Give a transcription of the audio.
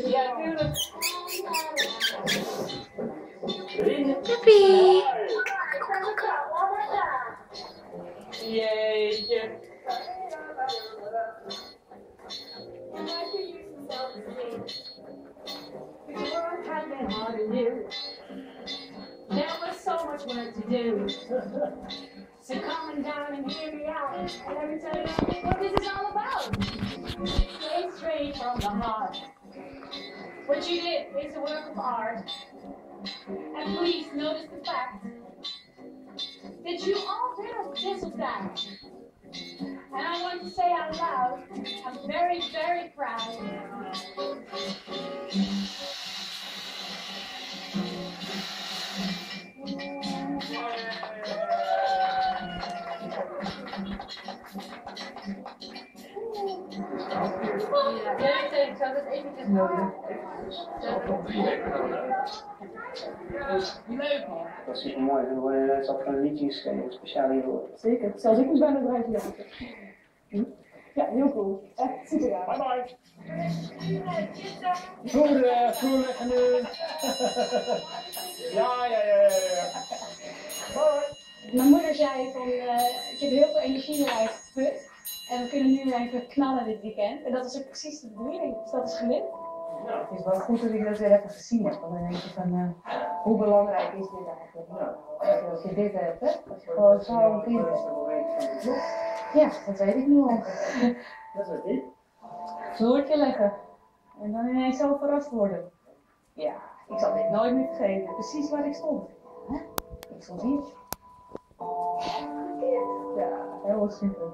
Ja, tuurlijk. Happy. Jeetje. There was so much work to do. So come on down and hear me out. And let me tell you what this is all about. Straight from the heart. What you did is a work of art. And please notice the fact that you all did this of that. And I want to say out loud, I'm very, very proud. Ja, ik zou dat eventjes nodig. Leuk man. Dat is mooi. Er zat van een liedje geschreven, speciaal hiervoor. Zeker. Zelfs ik moest bijna eruit jagen. Ja, heel cool. Echt super gaaf. Bye bye. Goed nu. Ja. Bye. Mijn moeder zei van, ik heb heel veel energie eruit geput. En we kunnen nu even knallen dit weekend. En dat is ook precies de bedoeling. Dus dat is gelukt. Het is wel goed dat ik dat weer even gezien heb. Want dan denk je van, hoe belangrijk is dit eigenlijk? Als je dit hebt, hè? Als je gewoon zo'n kind hebt. Ja, dat weet ik nu al. Dat was dit. Vloertje leggen. En dan ineens zo verrast worden. Ja, ik zal dit nooit meer vergeten. Precies waar ik stond. Hè? Ik stond hier. Ja, heel super.